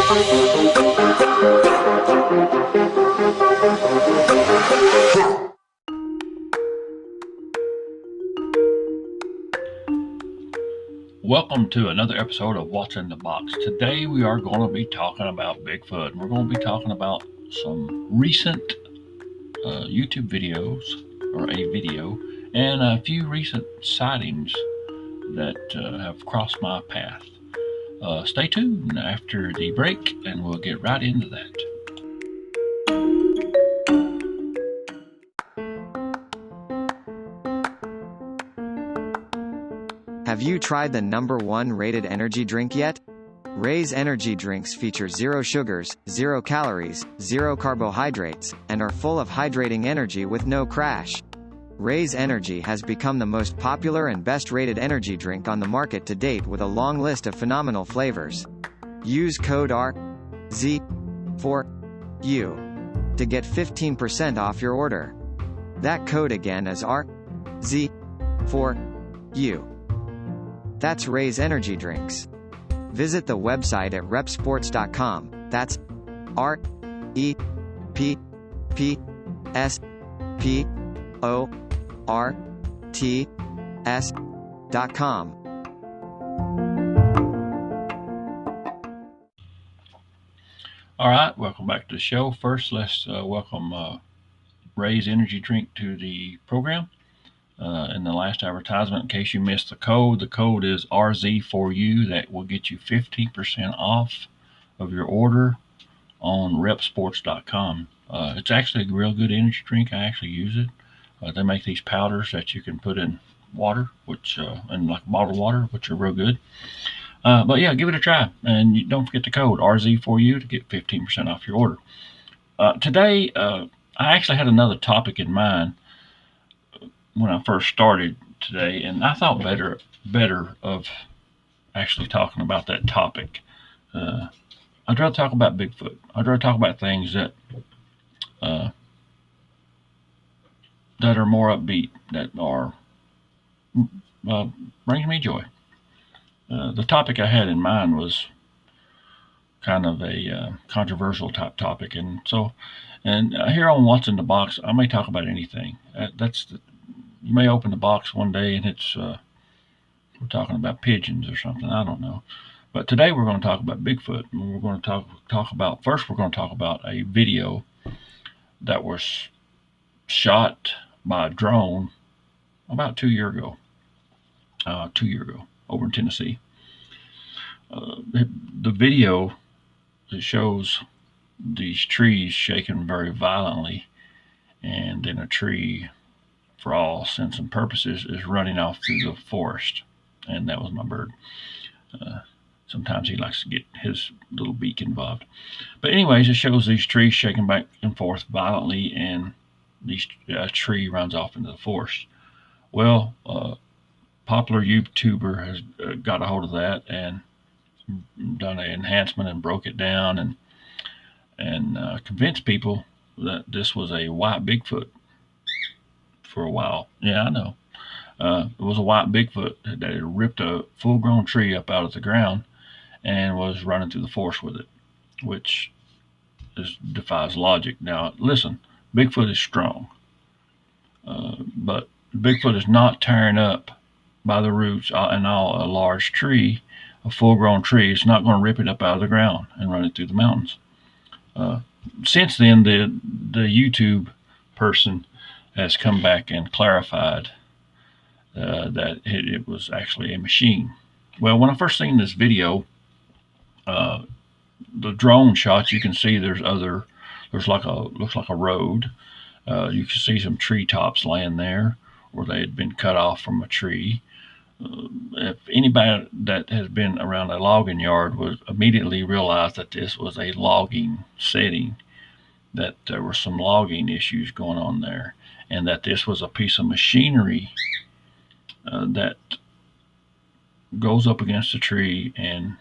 Welcome to another episode of What's in the Box. Today we are going to be talking about Bigfoot. We're going to be talking about some recent YouTube videos, or a video, and a few recent sightings that have crossed my path. Stay tuned after the break and we'll get right into that. Have you tried the #1 rated energy drink yet? RAZE energy drinks feature 0 sugars, 0 calories, 0 carbohydrates, and are full of hydrating energy with no crash. RAZE Energy has become the most popular and best-rated energy drink on the market to date with a long list of phenomenal flavors. Use code RZ4U to get 15% off your order. That code again is RZ4U. That's RAZE Energy Drinks. Visit the website at repsports.com. That's REPPSPORTS.com. All right, welcome back to the show. First, let's welcome RAZE Energy Drink to the program. In the last advertisement, in case you missed the code is RZ4U. That will get you 15% off of your order on repsports.com. It's actually a real good energy drink. I actually use it. They make these powders that you can put in water, which and like bottled water, which are real good. But yeah, give it a try, and don't forget the code RZ4U to get 15% off your order. Today, I actually had another topic in mind when I first started today, and I thought better of actually talking about that topic. I'd rather talk about Bigfoot. I'd rather talk about things that are more upbeat, that are brings me joy. The topic I had in mind was kind of a controversial type topic, and here on What's in the Box, I may talk about anything. You may open the box one day and it's we're talking about pigeons or something. I don't know. But today we're going to talk about Bigfoot. And we're going to talk about a video that was shot by a drone about 2 years ago. Over in Tennessee. The video that shows these trees shaking very violently, and then a tree, for all intents and purposes, is running off through the forest. And that was my bird. Sometimes he likes to get his little beak involved. But anyways, it shows these trees shaking back and forth violently, and a tree runs off into the forest. Well, popular YouTuber has got a hold of that and done an enhancement and broke it down and convinced people that this was a white Bigfoot. For a while. Yeah, I know. It was a white Bigfoot that had ripped a full-grown tree up out of the ground and was running through the forest with it, which defies logic. Now, listen, Bigfoot is strong, but Bigfoot is not tearing up by the roots and all a large tree, a full-grown tree. It's not going to rip it up out of the ground and run it through the mountains. Since then, the YouTube person has come back and clarified that it was actually a machine. Well, when I first seen this video, the drone shots, you can see looks like a road. You can see some treetops laying there where they had been cut off from a tree. If anybody that has been around a logging yard would immediately realize that this was a logging setting, that there were some logging issues going on there, and that this was a piece of machinery that goes up against a tree and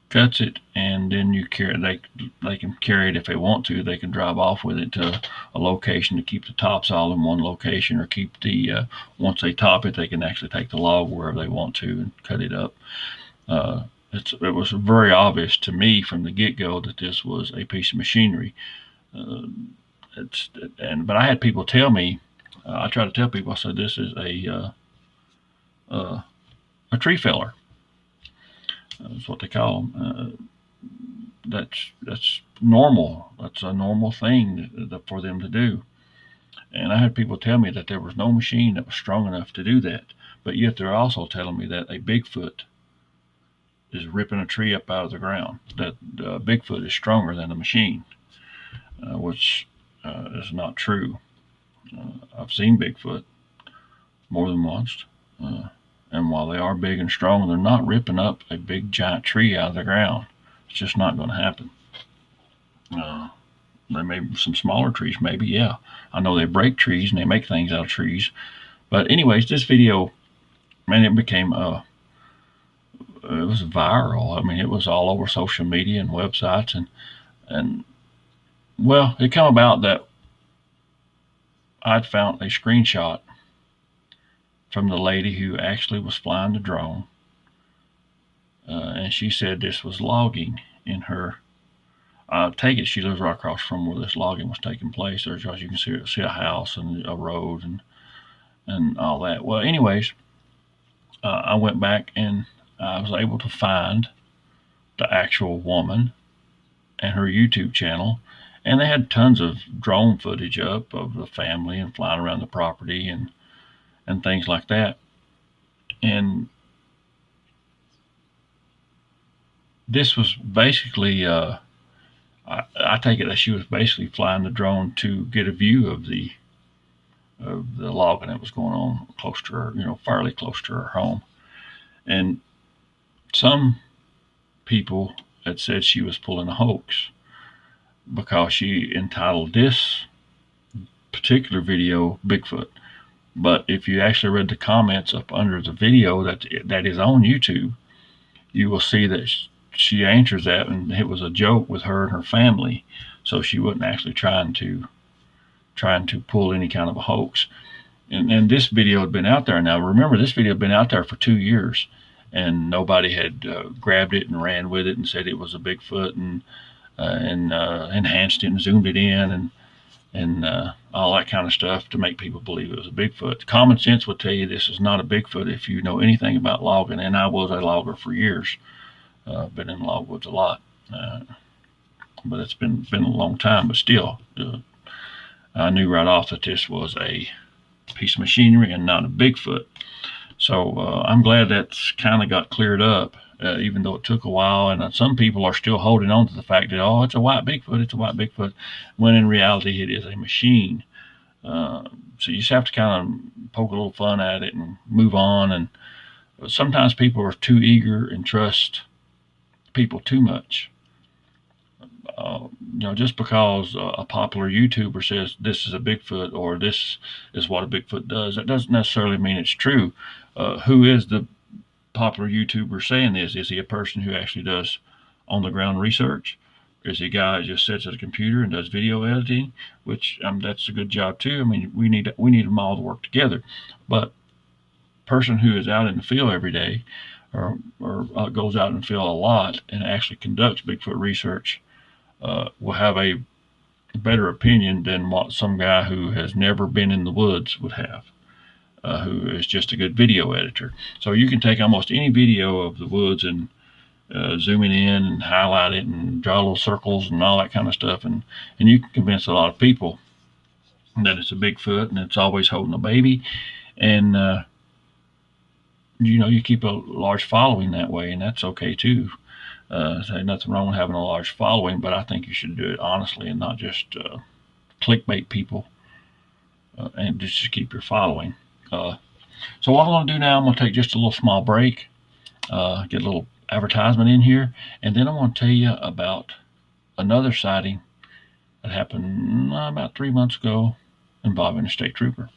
cuts it, and then they can carry it if they want to. They can drive off with it to a location to keep the tops all in one location, or keep once they top it, they can actually take the log wherever they want to and cut it up. it was very obvious to me from the get-go that this was a piece of machinery. Uh, but I had people tell me, I try to tell people, I said this is a tree feller. That's what they call them. That's normal. That's a normal thing for them to do. And I had people tell me that there was no machine that was strong enough to do that. But yet they're also telling me that a Bigfoot is ripping a tree up out of the ground. That Bigfoot is stronger than a machine, which is not true. I've seen Bigfoot more than once. And while they are big and strong, they're not ripping up a big giant tree out of the ground. It's just not going to happen. There may be some smaller trees, maybe, yeah. I know they break trees and they make things out of trees. But anyways, this video, man, it became it was viral. I mean, it was all over social media and websites, and well, it came about that I'd found a screenshot from the lady who actually was flying the drone, and she said this was logging in her. I take it she lives right across from where this logging was taking place. There's, as you can see a house and a road and all that. Well, anyways, I went back and I was able to find the actual woman and her YouTube channel, and they had tons of drone footage up of the family and flying around the property and things like that. And this was basically, I take it that she was basically flying the drone to get a view of the logging that was going on close to her, fairly close to her home. And some people had said she was pulling a hoax because she entitled this particular video Bigfoot. But if you actually read the comments up under the video that is on YouTube, you will see that she answers that, and it was a joke with her and her family, so she wasn't actually trying to pull any kind of a hoax. And this video had been out there. Now remember, this video had been out there for 2 years, and nobody had grabbed it and ran with it and said it was a Bigfoot and enhanced it and zoomed it in and all that kind of stuff to make people believe it was a Bigfoot. Common sense would tell you this is not a Bigfoot if you know anything about logging, and I was a logger for years. Been in logwoods a lot, but it's been a long time. But still, I knew right off that this was a piece of machinery and not a Bigfoot. So I'm glad that's kind of got cleared up, even though it took a while. And some people are still holding on to the fact that, oh, it's a white Bigfoot, when in reality it is a machine. So you just have to kind of poke a little fun at it and move on. And sometimes people are too eager and trust people too much. Just because a popular YouTuber says this is a Bigfoot or this is what a Bigfoot does, that doesn't necessarily mean it's true. Who is the popular YouTuber saying this? Is he a person who actually does on the ground research? Is he a guy who just sits at a computer and does video editing? Which that's a good job too. I mean, we need them all to work together. But person who is out in the field every day, or goes out in the field a lot and actually conducts Bigfoot research, will have a better opinion than what some guy who has never been in the woods would have, who is just a good video editor. So you can take almost any video of the woods and zoom it in and highlight it and draw little circles and all that kind of stuff, and you can convince a lot of people that it's a Bigfoot and it's always holding a baby, and you keep a large following that way, and that's okay too. There's nothing wrong with having a large following, but I think you should do it honestly and not just clickbait people and just keep your following. So what I'm going to do now, I'm going to take just a little small break, get a little advertisement in here, and then I'm going to tell you about another sighting that happened about 3 months ago involving a state trooper.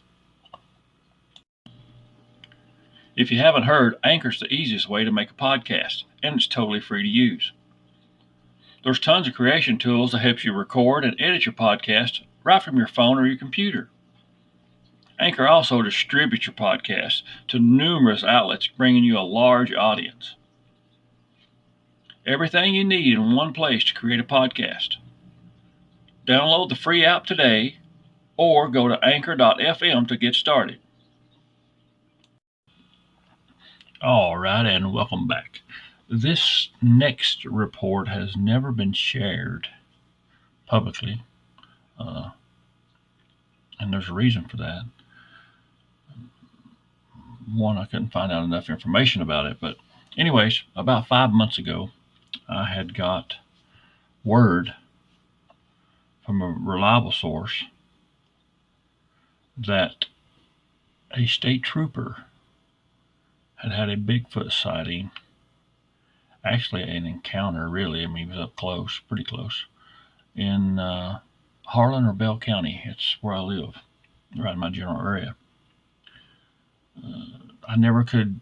If you haven't heard, Anchor's the easiest way to make a podcast, and it's totally free to use. There's tons of creation tools that help you record and edit your podcast right from your phone or your computer. Anchor also distributes your podcast to numerous outlets, bringing you a large audience. Everything you need in one place to create a podcast. Download the free app today or go to anchor.fm to get started. All right, and welcome back. This next report has never been shared publicly, and there's a reason for that. One, I couldn't find out enough information about it, but anyways, about 5 months ago, I had got word from a reliable source that a state trooper had a Bigfoot sighting. Actually, an encounter, really. I mean, he was up close, pretty close, in Harlan or Bell County. It's where I live, right in my general area. I never could.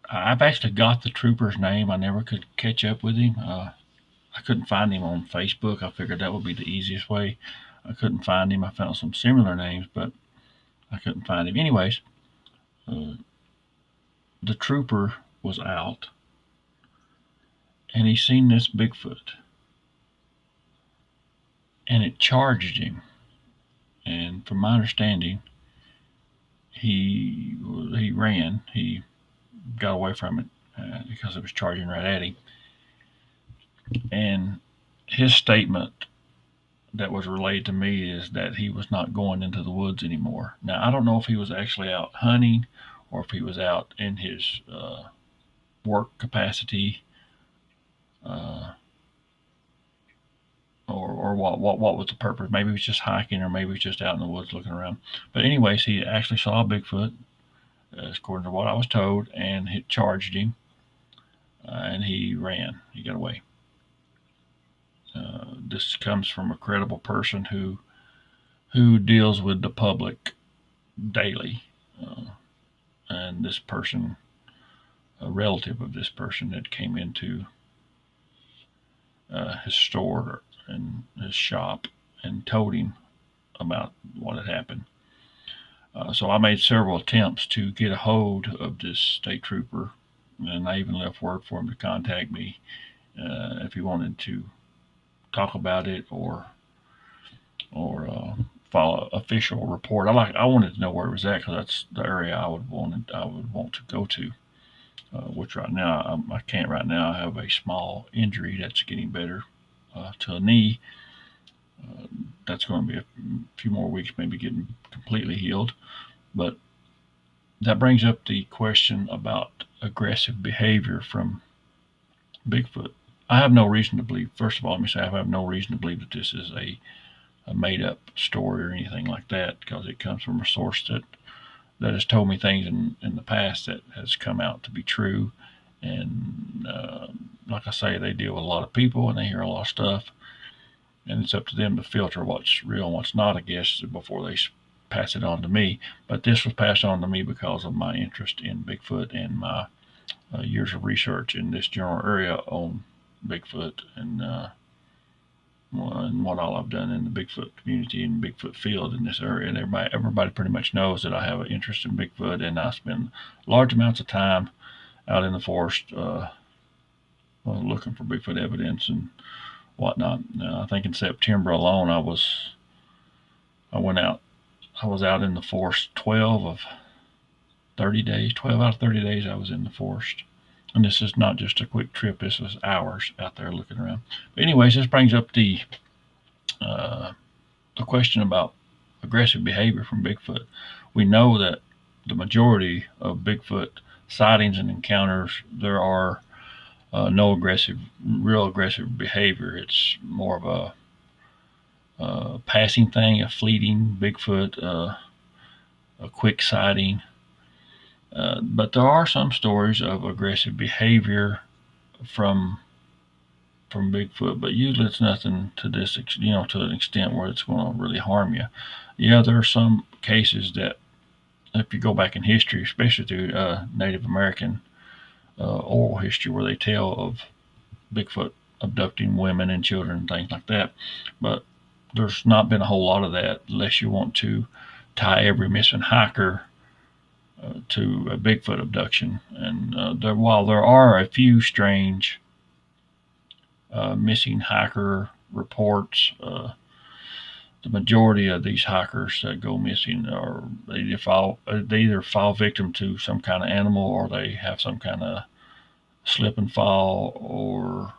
I've actually got the trooper's name. I never could catch up with him. I couldn't find him on Facebook. I figured that would be the easiest way. I couldn't find him. I found some similar names, but I couldn't find him. Anyways, the trooper was out, and he seen this Bigfoot, and it charged him. And from my understanding, he ran. He got away from it because it was charging right at him. And his statement that was relayed to me is that he was not going into the woods anymore. Now, I don't know if he was actually out hunting or if he was out in his work capacity, or what was the purpose. Maybe he was just hiking, or maybe he was just out in the woods looking around. But anyways, he actually saw a Bigfoot, according to what I was told, and it charged him, and he ran. He got away. This comes from a credible person who deals with the public daily, and this person, a relative of this person, that came into his store and his shop and told him about what had happened. So I made several attempts to get a hold of this state trooper, and I even left word for him to contact me if he wanted to talk about it or file an official report. I wanted to know where it was at, because that's the area I would want to go to. Which right now I can't. Right now I have a small injury that's getting better to a knee. That's going to be a few more weeks, maybe getting completely healed. But that brings up the question about aggressive behavior from Bigfoot. I have no reason to believe. First of all, let me say I have no reason to believe that this is a made-up story or anything like that, because it comes from a source that has told me things in the past that has come out to be true. And like I say, they deal with a lot of people and they hear a lot of stuff, and it's up to them to filter what's real and what's not, I guess, before they pass it on to me. But this was passed on to me because of my interest in Bigfoot and my years of research in this general area on Bigfoot, and what all I've done in the Bigfoot community and Bigfoot field in this area. And everybody pretty much knows that I have an interest in Bigfoot, and I spend large amounts of time out in the forest looking for Bigfoot evidence and whatnot. I think in September alone, I was out in the forest 12 out of 30 days I was in the forest. And this is not just a quick trip. This was hours out there looking around. But anyways, this brings up the question about aggressive behavior from Bigfoot. We know that the majority of Bigfoot sightings and encounters, there are no real aggressive behavior. It's more of a passing thing, a fleeting Bigfoot, a quick sighting. But there are some stories of aggressive behavior from Bigfoot, but usually it's nothing to this, to an extent where it's going to really harm you. Yeah, there are some cases that, if you go back in history, especially through Native American oral history, where they tell of Bigfoot abducting women and children and things like that. But there's not been a whole lot of that, unless you want to tie every missing hiker to a Bigfoot abduction. And while there are a few strange missing hiker reports. The majority of these hikers that go missing are they either fall victim to some kind of animal, or they have some kind of slip and fall, or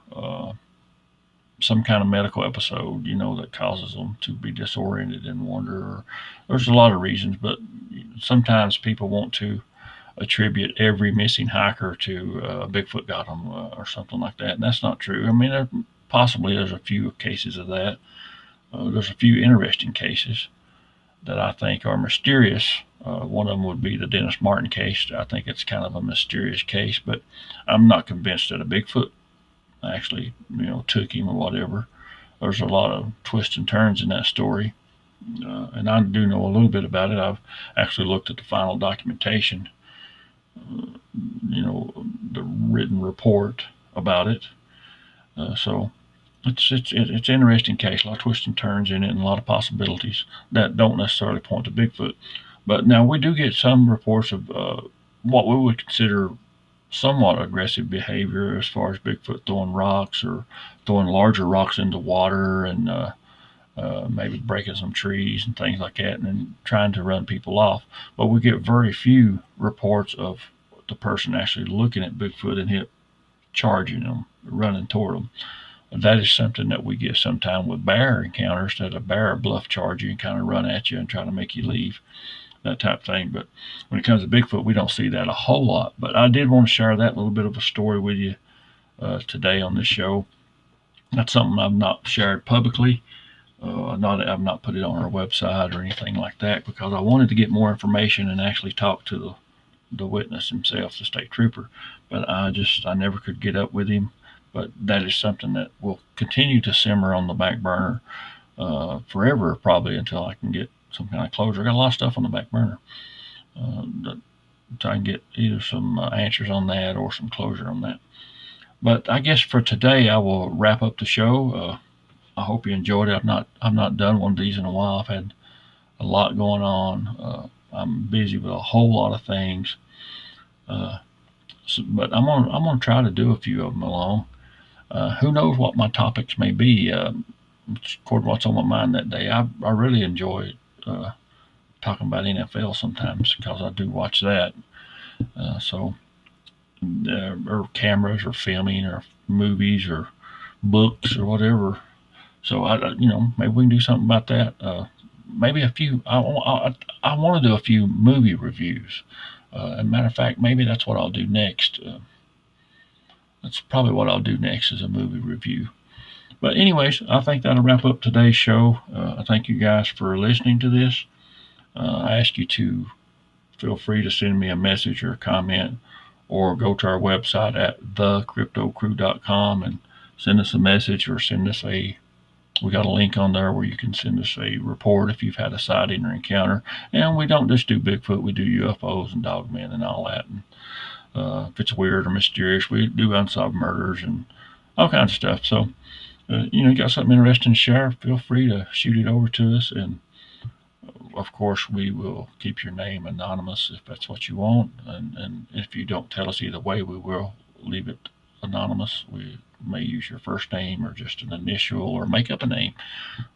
some kind of medical episode, that causes them to be disoriented and wander. There's a lot of reasons, but sometimes people want to attribute every missing hiker to Bigfoot got them or something like that, and that's not true. I mean, there's a few cases of that. There's a few interesting cases that I think are mysterious. One of them would be the Thomas Marcum case. I think it's kind of a mysterious case, but I'm not convinced that a Bigfoot actually, took him or whatever. There's a lot of twists and turns in that story, and I do know a little bit about it. I've actually looked at the final documentation, the written report about it. So it's an interesting case, a lot of twists and turns in it, and a lot of possibilities that don't necessarily point to Bigfoot. But now we do get some reports of what we would consider somewhat aggressive behavior, as far as Bigfoot throwing rocks or throwing larger rocks into water, and maybe breaking some trees and things like that, and then trying to run people off. But we get very few reports of the person actually looking at Bigfoot and charging them, running toward them. That is something that we get sometime with bear encounters, that a bear bluff charge you and kind of run at you and try to make you leave, that type of thing. But when it comes to Bigfoot, we don't see that a whole lot. But I did want to share that little bit of a story with you today on this show. That's something I've not shared publicly. I've not put it on our website or anything like that, because I wanted to get more information and actually talk to the witness himself, the state trooper. But I never could get up with him. But that is something that will continue to simmer on the back burner forever, probably, until I can get some kind of closure. I got a lot of stuff on the back burner to try and get either some answers on that or some closure on that. But I guess for today, I will wrap up the show. I hope you enjoyed it. I've not done one of these in a while. I've had a lot going on. I'm busy with a whole lot of things. But I'm gonna try to do a few of them along. Who knows what my topics may be, according to what's on my mind that day. I really enjoy talking about NFL sometimes, because I do watch that. Or cameras, or filming, or movies, or books, or whatever. So maybe we can do something about that. Maybe a few. I want to do a few movie reviews. As a matter of fact, maybe that's what I'll do next. That's probably what I'll do next, is a movie review. But anyways, I think that'll wrap up today's show. I thank you guys for listening to this. I ask you to feel free to send me a message or a comment, or go to our website at thecryptocrew.com and send us a message, or we got a link on there where you can send us a report if you've had a sighting or encounter. And we don't just do Bigfoot, we do UFOs and dogmen and all that. And if it's weird or mysterious, we do unsolved murders and all kinds of stuff. So, you got something interesting to share, feel free to shoot it over to us. And of course, we will keep your name anonymous if that's what you want. And if you don't tell us either way, we will leave it anonymous. We may use your first name, or just an initial, or make up a name.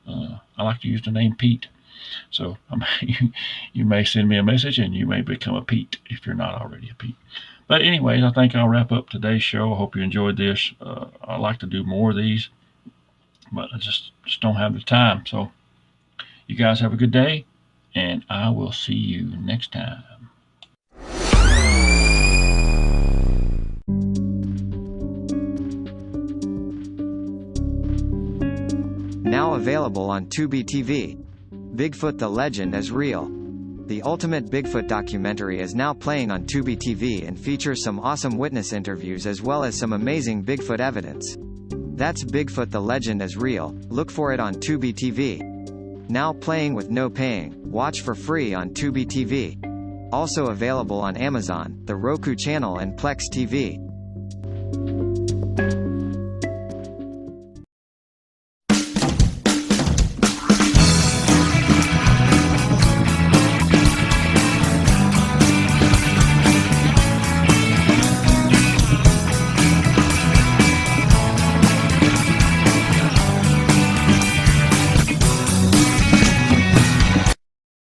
I like to use the name Pete. So you may send me a message and you may become a Pete if you're not already a Pete. But anyways, I think I'll wrap up today's show. I hope you enjoyed this. I like to do more of these, but I just don't have the time. So you guys have a good day, and I will see you next time. Now available on Tubi TV. Bigfoot: The Legend is Real. The ultimate Bigfoot documentary is now playing on Tubi TV and features some awesome witness interviews as well as some amazing Bigfoot evidence. That's Bigfoot: The Legend is Real. Look for it on Tubi TV. Now playing with no paying. Watch for free on Tubi TV. Also available on Amazon, the Roku channel, and Plex TV.